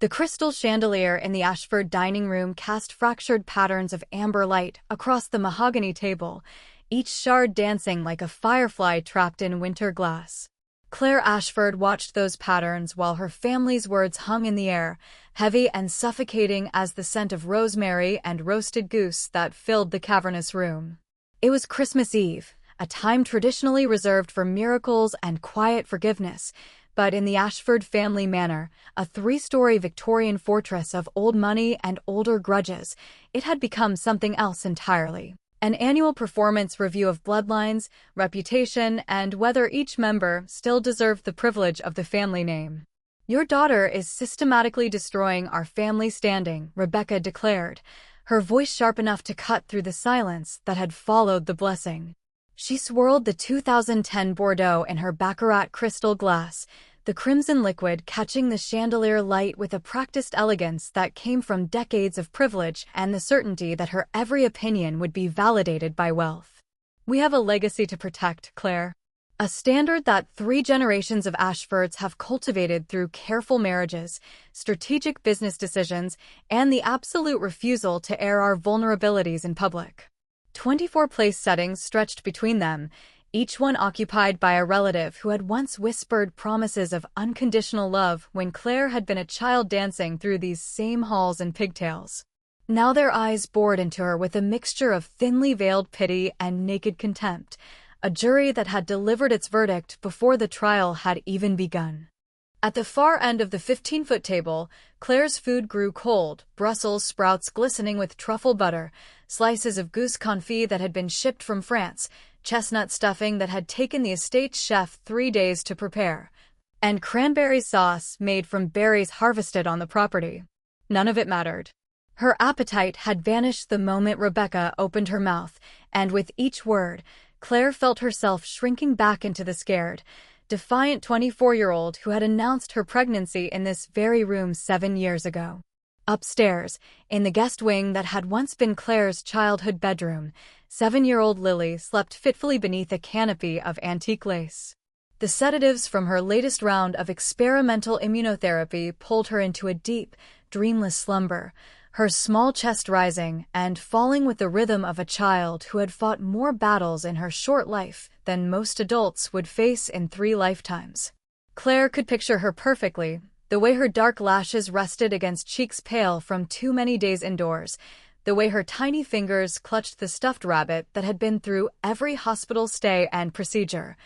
The crystal chandelier in the Ashford dining room cast fractured patterns of amber light across the mahogany table, each shard dancing like a firefly trapped in winter glass. Claire Ashford watched those patterns while her family's words hung in the air, heavy and suffocating as the scent of rosemary and roasted goose that filled the cavernous room. It was Christmas Eve, a time traditionally reserved for miracles and quiet forgiveness, but in the Ashford family manor, a three-story Victorian fortress of old money and older grudges, it had become something else entirely. An annual performance review of bloodlines, reputation, and whether each member still deserved the privilege of the family name. "Your daughter is systematically destroying our family standing," Rebecca declared, her voice sharp enough to cut through the silence that had followed the blessing. She swirled the 2010 Bordeaux in her baccarat crystal glass, the crimson liquid catching the chandelier light with a practiced elegance that came from decades of privilege and the certainty that her every opinion would be validated by wealth. "We have a legacy to protect, Claire. A standard that 3 generations of Ashfords have cultivated through careful marriages, strategic business decisions, and the absolute refusal to air our vulnerabilities in public." 24 place settings stretched between them, each one occupied by a relative who had once whispered promises of unconditional love when Claire had been a child dancing through these same halls in pigtails. Now their eyes bored into her with a mixture of thinly veiled pity and naked contempt, a jury that had delivered its verdict before the trial had even begun. At the far end of the 15-foot table, Claire's food grew cold, Brussels sprouts glistening with truffle butter, slices of goose confit that had been shipped from France, chestnut stuffing that had taken the estate chef 3 days to prepare, and cranberry sauce made from berries harvested on the property. None of it mattered. Her appetite had vanished the moment Rebecca opened her mouth, and with each word, Claire felt herself shrinking back into the scared, defiant 24-year-old who had announced her pregnancy in this very room 7 years ago. Upstairs, in the guest wing that had once been Claire's childhood bedroom, 7-year-old Lily slept fitfully beneath a canopy of antique lace. The sedatives from her latest round of experimental immunotherapy pulled her into a deep, dreamless slumber, her small chest rising and falling with the rhythm of a child who had fought more battles in her short life than most adults would face in 3 lifetimes. Claire could picture her perfectly, the way her dark lashes rested against cheeks pale from too many days indoors, the way her tiny fingers clutched the stuffed rabbit that had been through every hospital stay and procedure,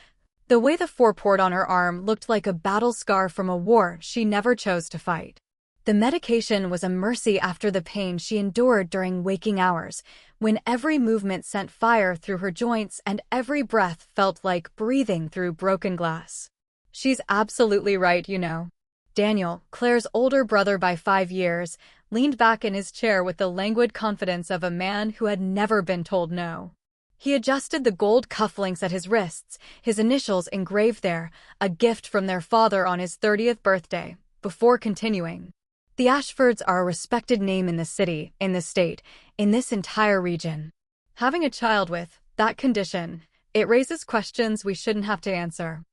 the way the foreport on her arm looked like a battle scar from a war she never chose to fight. The medication was a mercy after the pain she endured during waking hours, when every movement sent fire through her joints and every breath felt like breathing through broken glass. "She's absolutely right, you know." Daniel, Claire's older brother by 5 years, leaned back in his chair with the languid confidence of a man who had never been told no. He adjusted the gold cufflinks at his wrists, his initials engraved there, a gift from their father on his 30th birthday, before continuing. "The Ashfords are a respected name in the city, in the state, in this entire region. Having a child with that condition, it raises questions we shouldn't have to answer.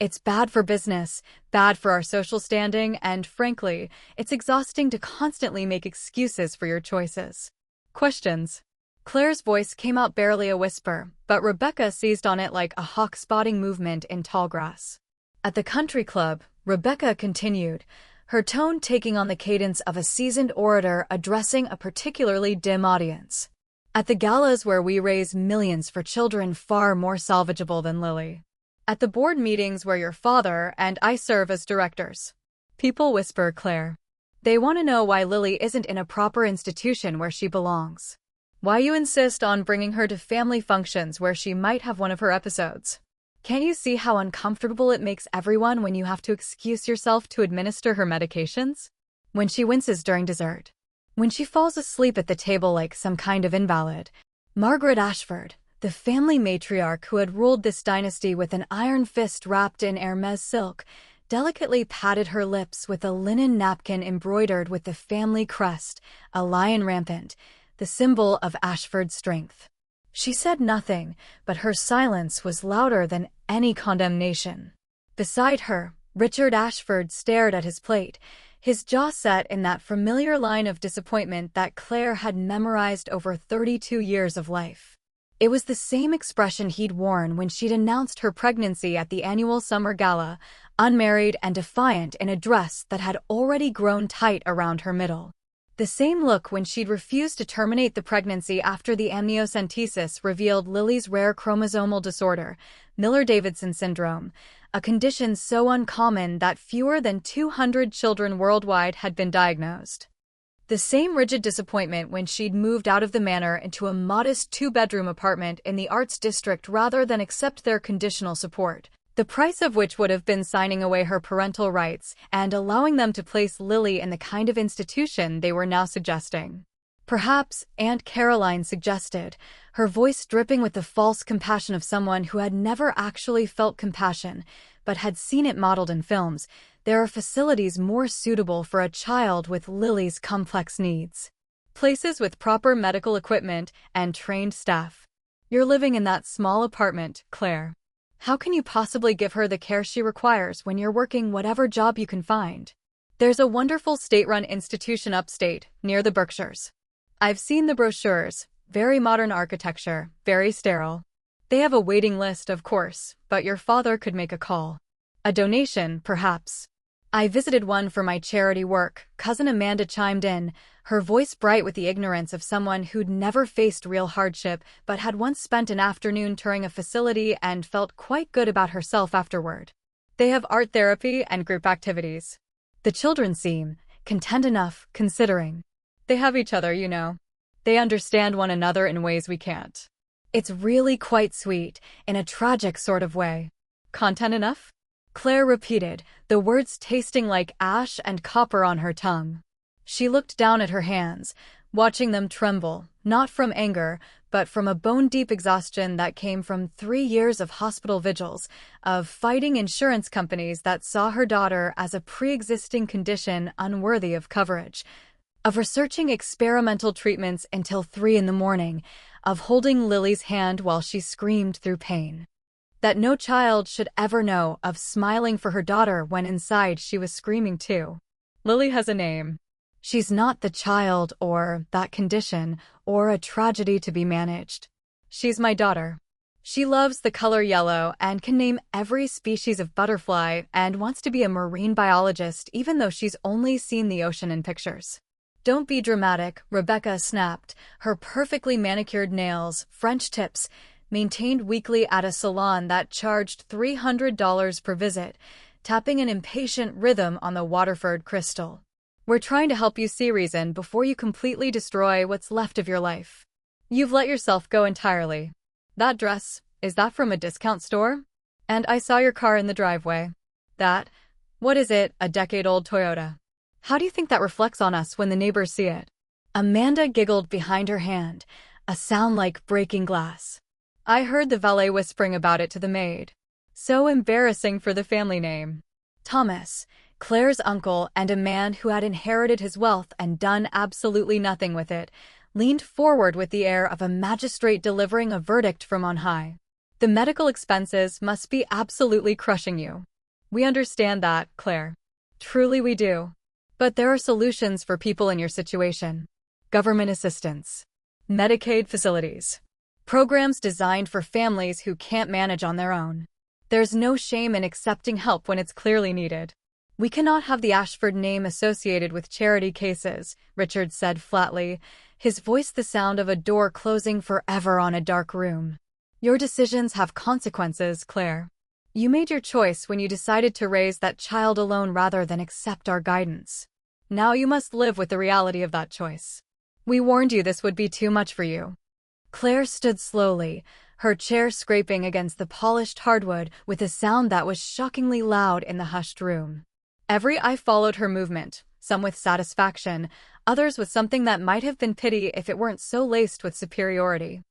It's bad for business, bad for our social standing, and frankly, it's exhausting to constantly make excuses for your choices." "Questions?" Claire's voice came out barely a whisper, but Rebecca seized on it like a hawk spotting movement in tall grass. At the country club, Rebecca continued, her tone taking on the cadence of a seasoned orator addressing a particularly dim audience. "At the galas where we raise millions for children far more salvageable than Lily. At the board meetings where your father and I serve as directors. People whisper, Claire. They want to know why Lily isn't in a proper institution where she belongs. Why you insist on bringing her to family functions where she might have one of her episodes. Can't you see how uncomfortable it makes everyone when you have to excuse yourself to administer her medications? When she winces during dessert. When she falls asleep at the table like some kind of invalid. Margaret Ashford, the family matriarch who had ruled this dynasty with an iron fist wrapped in Hermes silk, delicately patted her lips with a linen napkin embroidered with the family crest, a lion rampant, the symbol of Ashford's strength. She said nothing, but her silence was louder than any condemnation. Beside her, Richard Ashford stared at his plate, his jaw set in that familiar line of disappointment that Claire had memorized over 32 years of life. It was the same expression he'd worn when she'd announced her pregnancy at the annual summer gala, unmarried and defiant in a dress that had already grown tight around her middle. The same look when she'd refused to terminate the pregnancy after the amniocentesis revealed Lily's rare chromosomal disorder, Miller-Davidson syndrome, a condition so uncommon that fewer than 200 children worldwide had been diagnosed. The same rigid disappointment when she'd moved out of the manor into a modest two-bedroom apartment in the Arts District rather than accept their conditional support, the price of which would have been signing away her parental rights and allowing them to place Lily in the kind of institution they were now suggesting. Perhaps, Aunt Caroline suggested, her voice dripping with the false compassion of someone who had never actually felt compassion, but had seen it modeled in films, there are facilities more suitable for a child with Lily's complex needs. Places with proper medical equipment and trained staff. You're living in that small apartment, Claire. How can you possibly give her the care she requires when you're working whatever job you can find? There's a wonderful state-run institution upstate, near the Berkshires. I've seen the brochures, very modern architecture, very sterile. They have a waiting list, of course, but your father could make a call. A donation, perhaps. I visited one for my charity work, Cousin Amanda chimed in, her voice bright with the ignorance of someone who'd never faced real hardship but had once spent an afternoon touring a facility and felt quite good about herself afterward. They have art therapy and group activities. The children seem content enough, considering. They have each other, you know. They understand one another in ways we can't. It's really quite sweet, in a tragic sort of way. Content enough? Claire repeated, the words tasting like ash and copper on her tongue. She looked down at her hands, watching them tremble, not from anger, but from a bone-deep exhaustion that came from 3 years of hospital vigils, of fighting insurance companies that saw her daughter as a pre-existing condition unworthy of coverage, of researching experimental treatments until 3 in the morning, of holding Lily's hand while she screamed through pain. That no child should ever know, of smiling for her daughter when inside she was screaming too. Lily has a name. She's not the child or that condition or a tragedy to be managed. She's my daughter. She loves the color yellow and can name every species of butterfly and wants to be a marine biologist even though she's only seen the ocean in pictures. Don't be dramatic, Rebecca snapped, her perfectly manicured nails, French tips, maintained weekly at a salon that charged $300 per visit, tapping an impatient rhythm on the Waterford crystal. We're trying to help you see reason before you completely destroy what's left of your life. You've let yourself go entirely. That dress, is that from a discount store? And I saw your car in the driveway. What is it, a decade-old Toyota? How do you think that reflects on us when the neighbors see it? Amanda giggled behind her hand, a sound like breaking glass. I heard the valet whispering about it to the maid. So embarrassing for the family name. Thomas, Claire's uncle and a man who had inherited his wealth and done absolutely nothing with it, leaned forward with the air of a magistrate delivering a verdict from on high. The medical expenses must be absolutely crushing you. We understand that, Claire. Truly we do. But there are solutions for people in your situation. Government assistance. Medicaid facilities. Programs designed for families who can't manage on their own. There's no shame in accepting help when it's clearly needed. We cannot have the Ashford name associated with charity cases, Richard said flatly, his voice the sound of a door closing forever on a dark room. Your decisions have consequences, Claire. You made your choice when you decided to raise that child alone rather than accept our guidance. Now you must live with the reality of that choice. We warned you this would be too much for you. Claire stood slowly, her chair scraping against the polished hardwood with a sound that was shockingly loud in the hushed room. Every eye followed her movement, some with satisfaction, others with something that might have been pity if it weren't so laced with superiority.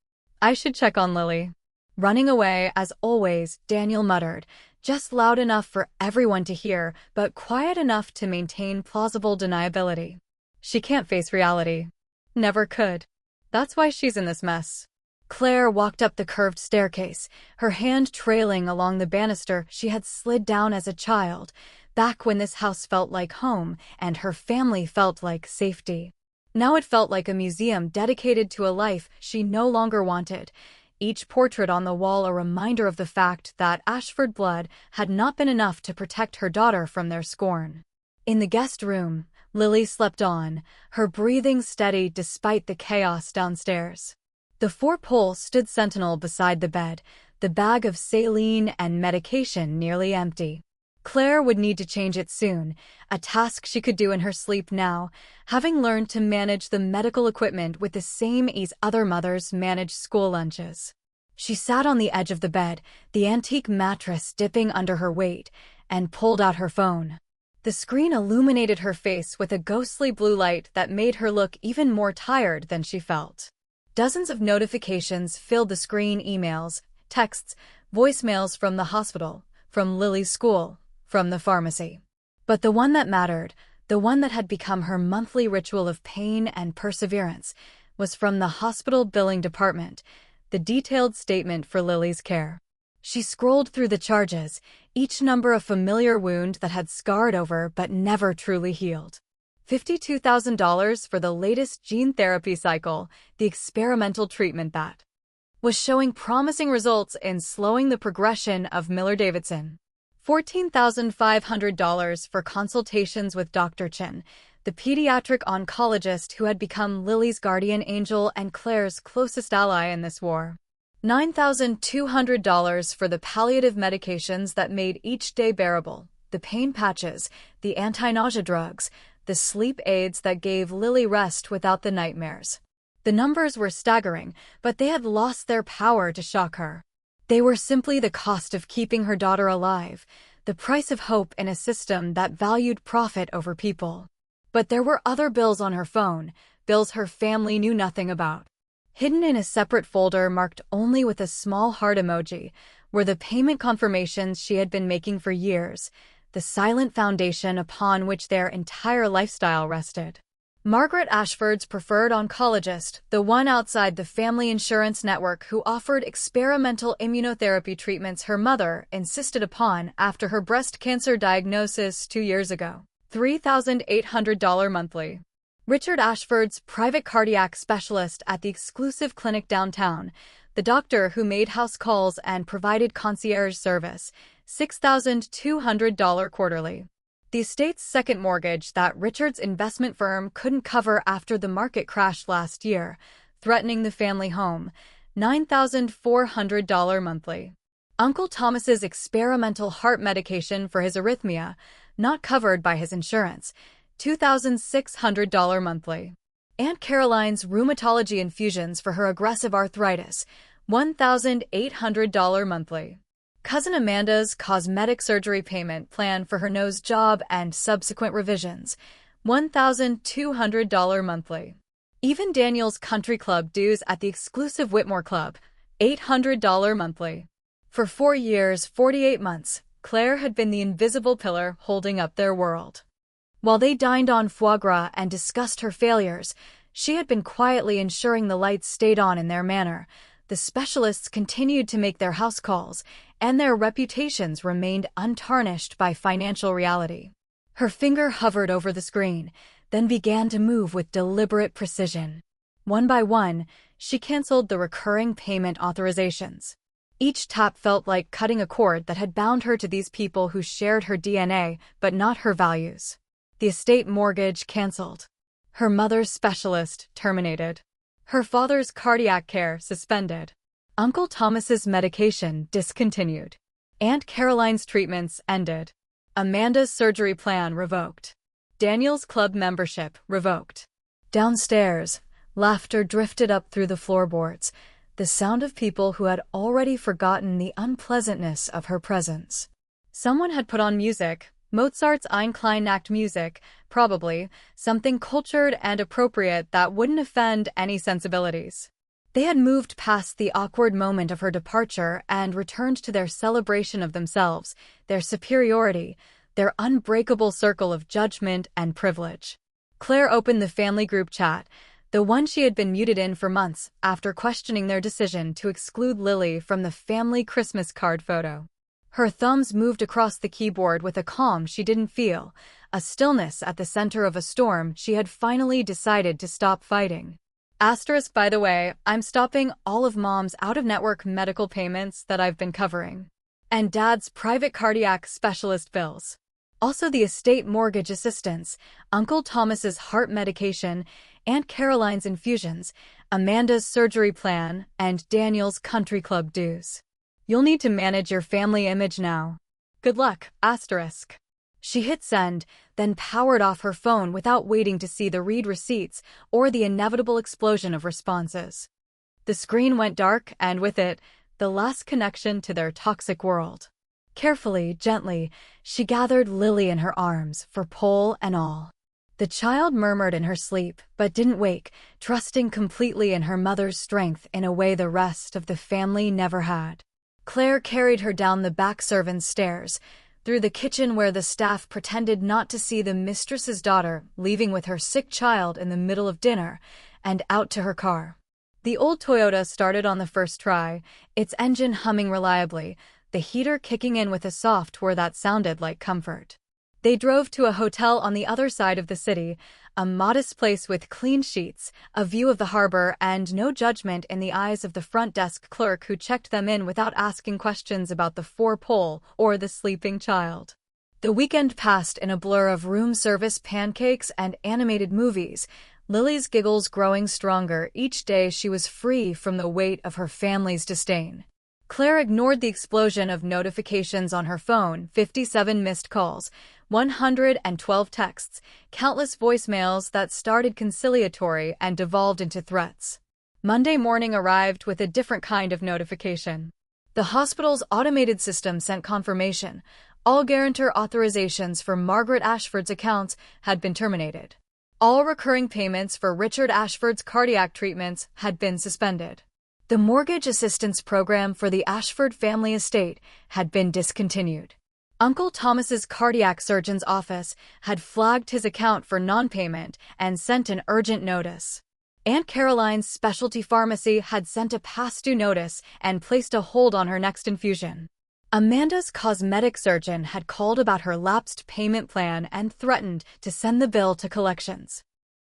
I should check on Lily. Running away, as always, Daniel muttered, just loud enough for everyone to hear, but quiet enough to maintain plausible deniability. She can't face reality. Never could. That's why she's in this mess. Claire walked up the curved staircase, her hand trailing along the banister she had slid down as a child, back when this house felt like home and her family felt like safety. Now it felt like a museum dedicated to a life she no longer wanted, each portrait on the wall a reminder of the fact that Ashford blood had not been enough to protect her daughter from their scorn. In the guest room, Lily slept on, her breathing steady despite the chaos downstairs. The four-pole stood sentinel beside the bed, the bag of saline and medication nearly empty. Claire would need to change it soon, a task she could do in her sleep now, having learned to manage the medical equipment with the same ease other mothers manage school lunches. She sat on the edge of the bed, the antique mattress dipping under her weight, and pulled out her phone. The screen illuminated her face with a ghostly blue light that made her look even more tired than she felt. Dozens of notifications filled the screen: emails, texts, voicemails from the hospital, from Lily's school, from the pharmacy. But the one that mattered, the one that had become her monthly ritual of pain and perseverance, was from the hospital billing department, the detailed statement for Lily's care. She scrolled through the charges, each number a familiar wound that had scarred over but never truly healed. $52,000 for the latest gene therapy cycle, the experimental treatment that was showing promising results in slowing the progression of Miller-Davidson. $14,500 for consultations with Dr. Chin, the pediatric oncologist who had become Lily's guardian angel and Claire's closest ally in this war. $9,200 for the palliative medications that made each day bearable, the pain patches, the anti-nausea drugs, the sleep aids that gave Lily rest without the nightmares. The numbers were staggering, but they had lost their power to shock her. They were simply the cost of keeping her daughter alive, the price of hope in a system that valued profit over people. But there were other bills on her phone, bills her family knew nothing about. Hidden in a separate folder marked only with a small heart emoji were the payment confirmations she had been making for years, the silent foundation upon which their entire lifestyle rested. Margaret Ashford's preferred oncologist, the one outside the family insurance network who offered experimental immunotherapy treatments her mother insisted upon after her breast cancer diagnosis 2 years ago. $3,800 monthly. Richard Ashford's private cardiac specialist at the exclusive clinic downtown, the doctor who made house calls and provided concierge service, $6,200 quarterly. The estate's second mortgage that Richard's investment firm couldn't cover after the market crashed last year, threatening the family home, $9,400 monthly. Uncle Thomas's experimental heart medication for his arrhythmia, not covered by his insurance, $2,600 monthly. Aunt Caroline's rheumatology infusions for her aggressive arthritis, $1,800 monthly. Cousin Amanda's cosmetic surgery payment plan for her nose job and subsequent revisions, $1,200 monthly. Even Daniel's country club dues at the exclusive Whitmore Club, $800 monthly. For 4 years, 48 months, Claire had been the invisible pillar holding up their world. While they dined on foie gras and discussed her failures, she had been quietly ensuring the lights stayed on in their manor. The specialists continued to make their house calls, and their reputations remained untarnished by financial reality. Her finger hovered over the screen, then began to move with deliberate precision. One by one, she canceled the recurring payment authorizations. Each tap felt like cutting a cord that had bound her to these people who shared her DNA but not her values. The estate mortgage canceled. Her mother's specialist terminated. Her father's cardiac care suspended. Uncle Thomas's medication discontinued. Aunt Caroline's treatments ended. Amanda's surgery plan revoked. Daniel's club membership revoked. Downstairs, laughter drifted up through the floorboards, the sound of people who had already forgotten the unpleasantness of her presence. Someone had put on music, Mozart's Einkleinakt music, probably, something cultured and appropriate that wouldn't offend any sensibilities. They had moved past the awkward moment of her departure and returned to their celebration of themselves, their superiority, their unbreakable circle of judgment and privilege. Claire opened the family group chat, the one she had been muted in for months after questioning their decision to exclude Lily from the family Christmas card photo. Her thumbs moved across the keyboard with a calm she didn't feel, a stillness at the center of a storm she had finally decided to stop fighting. Asterisk, by the way, I'm stopping all of Mom's out-of-network medical payments that I've been covering. And Dad's private cardiac specialist bills. Also the estate mortgage assistance, Uncle Thomas's heart medication, Aunt Caroline's infusions, Amanda's surgery plan, and Daniel's country club dues. You'll need to manage your family image now. Good luck, asterisk. She hit send, then powered off her phone without waiting to see the read receipts or the inevitable explosion of responses. The screen went dark, and with it, the last connection to their toxic world. Carefully, gently, she gathered Lily in her arms, for pole and all. The child murmured in her sleep, but didn't wake, trusting completely in her mother's strength in a way the rest of the family never had. Claire carried her down the back servants' stairs, through the kitchen where the staff pretended not to see the mistress's daughter leaving with her sick child in the middle of dinner, and out to her car. The old Toyota started on the first try, its engine humming reliably, the heater kicking in with a soft whir that sounded like comfort. They drove to a hotel on the other side of the city, a modest place with clean sheets, a view of the harbor, and no judgment in the eyes of the front desk clerk who checked them in without asking questions about the four-pole or the sleeping child. The weekend passed in a blur of room service pancakes and animated movies, Lily's giggles growing stronger each day she was free from the weight of her family's disdain. Claire ignored the explosion of notifications on her phone, 57 missed calls, 112 texts, countless voicemails that started conciliatory and devolved into threats. Monday morning arrived with a different kind of notification. The hospital's automated system sent confirmation. All guarantor authorizations for Margaret Ashford's accounts had been terminated. All recurring payments for Richard Ashford's cardiac treatments had been suspended. The mortgage assistance program for the Ashford family estate had been discontinued. Uncle Thomas's cardiac surgeon's office had flagged his account for non-payment and sent an urgent notice. Aunt Caroline's specialty pharmacy had sent a past due notice and placed a hold on her next infusion. Amanda's cosmetic surgeon had called about her lapsed payment plan and threatened to send the bill to collections.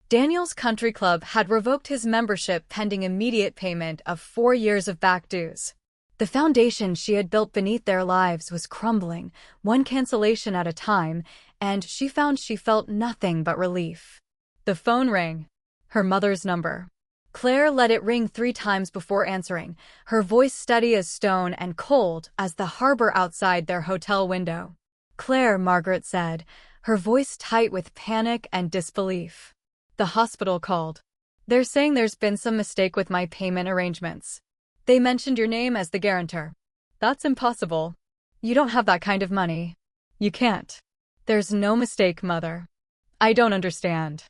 Daniel's country club had revoked his membership pending immediate payment of 4 years of back dues. The foundation she had built beneath their lives was crumbling, one cancellation at a time, and she felt nothing but relief. The phone rang. Her mother's number. Claire let it ring 3 times before answering, her voice steady as stone and cold as the harbor outside their hotel window. "Claire," Margaret said, her voice tight with panic and disbelief. "The hospital called. They're saying there's been some mistake with my payment arrangements. They mentioned your name as the guarantor." "That's impossible. You don't have that kind of money. You can't." "There's no mistake, Mother. I don't understand.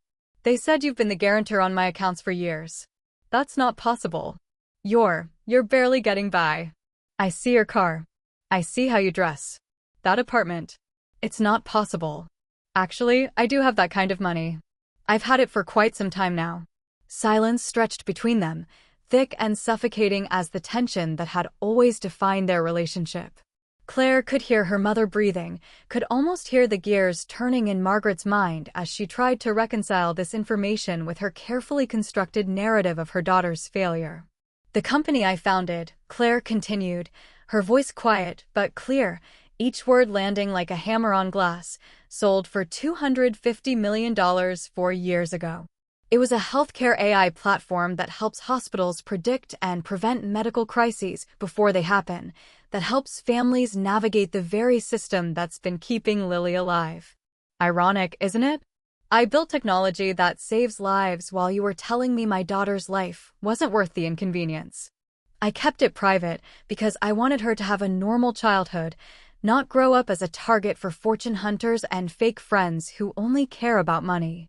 They said you've been the guarantor on my accounts for years. That's not possible. You're barely getting by. I see your car. I see how you dress. That apartment. It's not possible. Actually, I do have that kind of money. I've had it for quite some time now." Silence stretched between them, thick and suffocating as the tension that had always defined their relationship. Claire could hear her mother breathing, could almost hear the gears turning in Margaret's mind as she tried to reconcile this information with her carefully constructed narrative of her daughter's failure. "The company I founded," Claire continued, her voice quiet but clear, each word landing like a hammer on glass, sold for $250 million 4 years ago. It was a healthcare AI platform that helps hospitals predict and prevent medical crises before they happen, that helps families navigate the very system that's been keeping Lily alive. Ironic, isn't it? I built technology that saves lives while you were telling me my daughter's life wasn't worth the inconvenience. I kept it private because I wanted her to have a normal childhood, not grow up as a target for fortune hunters and fake friends who only care about money.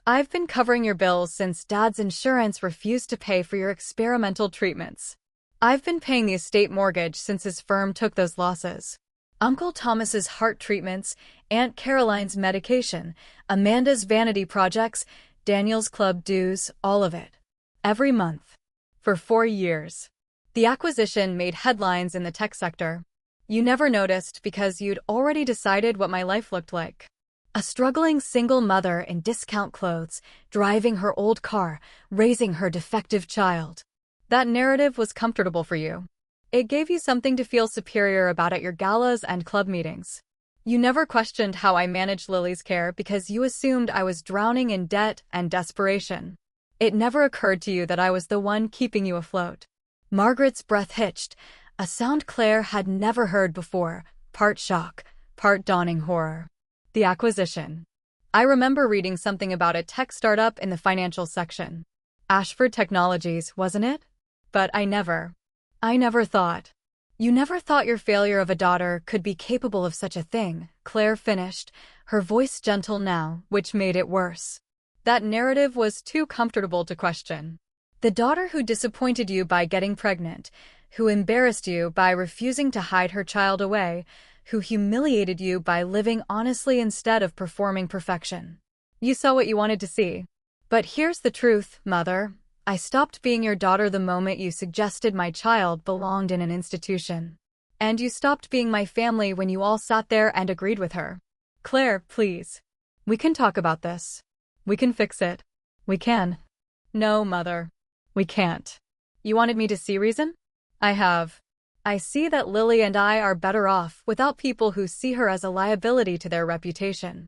I've been covering your bills since Dad's insurance refused to pay for your experimental treatments. I've been paying the estate mortgage since his firm took those losses. Uncle Thomas's heart treatments, Aunt Caroline's medication, Amanda's vanity projects, Daniel's club dues, all of it. Every month. For 4 years. The acquisition made headlines in the tech sector. You never noticed because you'd already decided what my life looked like. A struggling single mother in discount clothes, driving her old car, raising her defective child. That narrative was comfortable for you. It gave you something to feel superior about at your galas and club meetings. You never questioned how I managed Lily's care because you assumed I was drowning in debt and desperation. It never occurred to you that I was the one keeping you afloat. Margaret's breath hitched, a sound Claire had never heard before, part shock, part dawning horror. The acquisition. I remember reading something about a tech startup in the financial section. Ashford Technologies, wasn't it? But I never thought. You never thought your failure of a daughter could be capable of such a thing, Claire finished, her voice gentle now, which made it worse. That narrative was too comfortable to question. The daughter who disappointed you by getting pregnant, who embarrassed you by refusing to hide her child away, who humiliated you by living honestly instead of performing perfection. You saw what you wanted to see. But here's the truth, Mother. I stopped being your daughter the moment you suggested my child belonged in an institution. And you stopped being my family when you all sat there and agreed with her. Claire, please. We can talk about this. We can fix it. We can. No, Mother. We can't. You wanted me to see reason? I have. I see that Lily and I are better off without people who see her as a liability to their reputation.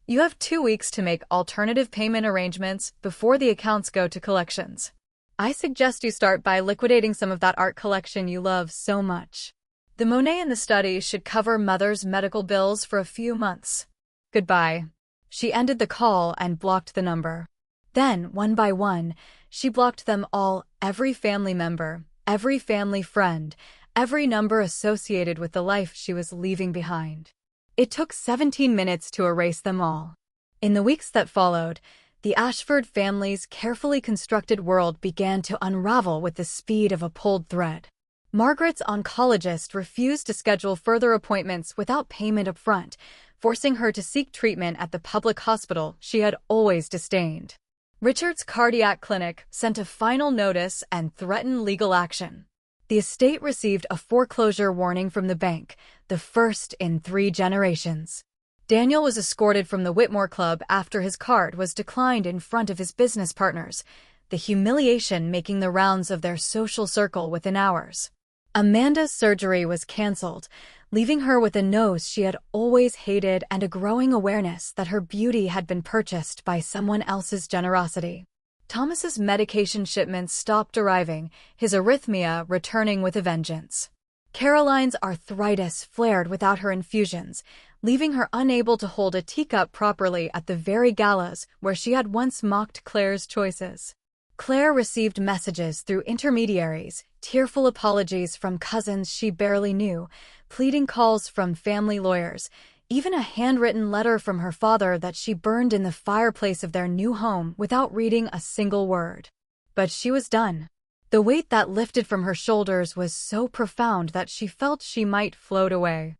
You have 2 weeks to make alternative payment arrangements before the accounts go to collections. I suggest you start by liquidating some of that art collection you love so much. The Monet in the study should cover Mother's medical bills for a few months. Goodbye. She ended the call and blocked the number. Then, one by one, she blocked them all, every family member, every family friend, every number associated with the life she was leaving behind. It took 17 minutes to erase them all. In the weeks that followed, the Ashford family's carefully constructed world began to unravel with the speed of a pulled thread. Margaret's oncologist refused to schedule further appointments without payment up front, forcing her to seek treatment at the public hospital she had always disdained. Richard's cardiac clinic sent a final notice and threatened legal action. The estate received a foreclosure warning from the bank, the first in 3 generations. Daniel was escorted from the Whitmore Club after his card was declined in front of his business partners, the humiliation making the rounds of their social circle within hours. Amanda's surgery was cancelled, leaving her with a nose she had always hated and a growing awareness that her beauty had been purchased by someone else's generosity. Thomas's medication shipments stopped arriving, his arrhythmia returning with a vengeance. Caroline's arthritis flared without her infusions, leaving her unable to hold a teacup properly at the very galas where she had once mocked Claire's choices. Claire received messages through intermediaries, tearful apologies from cousins she barely knew, pleading calls from family lawyers, even a handwritten letter from her father that she burned in the fireplace of their new home without reading a single word. But she was done. The weight that lifted from her shoulders was so profound that she felt she might float away.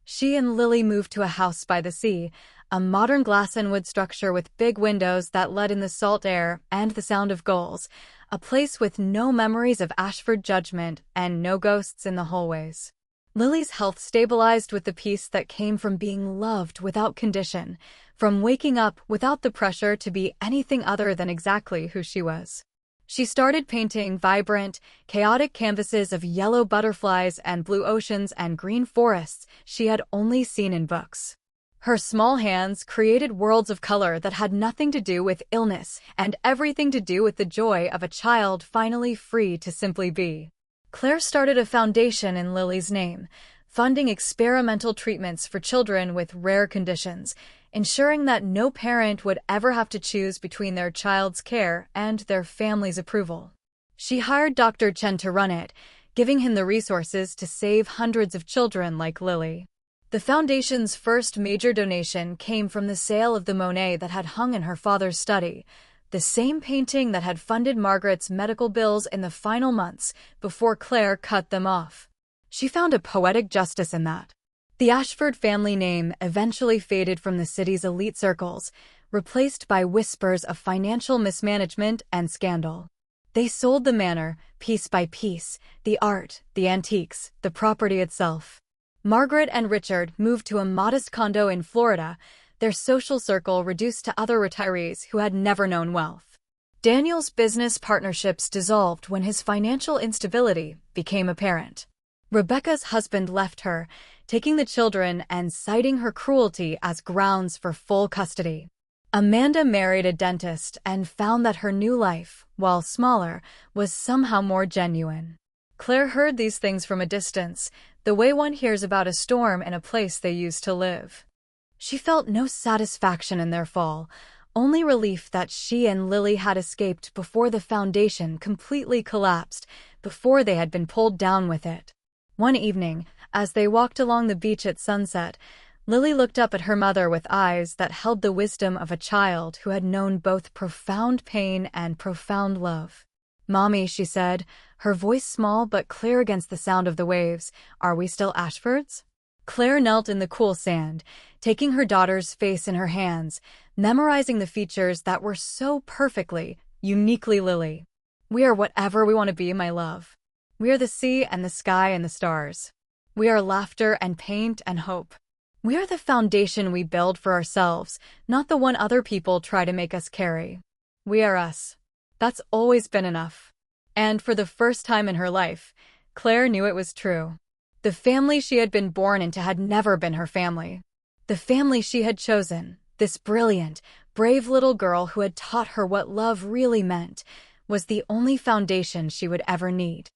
She and Lily moved to a house by the sea, a modern glass and wood structure with big windows that let in the salt air and the sound of gulls, a place with no memories of Ashford judgment and no ghosts in the hallways. Lily's health stabilized with the peace that came from being loved without condition, from waking up without the pressure to be anything other than exactly who she was. She started painting vibrant, chaotic canvases of yellow butterflies and blue oceans and green forests she had only seen in books. Her small hands created worlds of color that had nothing to do with illness and everything to do with the joy of a child finally free to simply be. Claire started a foundation in Lily's name, funding experimental treatments for children with rare conditions, ensuring that no parent would ever have to choose between their child's care and their family's approval. She hired Dr. Chen to run it, giving him the resources to save hundreds of children like Lily. The foundation's first major donation came from the sale of the Monet that had hung in her father's study, the same painting that had funded Margaret's medical bills in the final months before Claire cut them off. She found a poetic justice in that. The Ashford family name eventually faded from the city's elite circles, replaced by whispers of financial mismanagement and scandal. They sold the manor, piece by piece, the art, the antiques, the property itself. Margaret and Richard moved to a modest condo in Florida, their social circle reduced to other retirees who had never known wealth. Daniel's business partnerships dissolved when his financial instability became apparent. Rebecca's husband left her, taking the children and citing her cruelty as grounds for full custody. Amanda married a dentist and found that her new life, while smaller, was somehow more genuine. Claire heard these things from a distance, the way one hears about a storm in a place they used to live. She felt no satisfaction in their fall, only relief that she and Lily had escaped before the foundation completely collapsed, before they had been pulled down with it. One evening, as they walked along the beach at sunset, Lily looked up at her mother with eyes that held the wisdom of a child who had known both profound pain and profound love. "Mommy," she said, her voice small but clear against the sound of the waves, "are we still Ashfords?" Claire knelt in the cool sand, taking her daughter's face in her hands, memorizing the features that were so perfectly, uniquely Lily. "We are whatever we want to be, my love. We are the sea and the sky and the stars. We are laughter and paint and hope. We are the foundation we build for ourselves, not the one other people try to make us carry. We are us. That's always been enough." And for the first time in her life, Claire knew it was true. The family she had been born into had never been her family. The family she had chosen, this brilliant, brave little girl who had taught her what love really meant, was the only foundation she would ever need.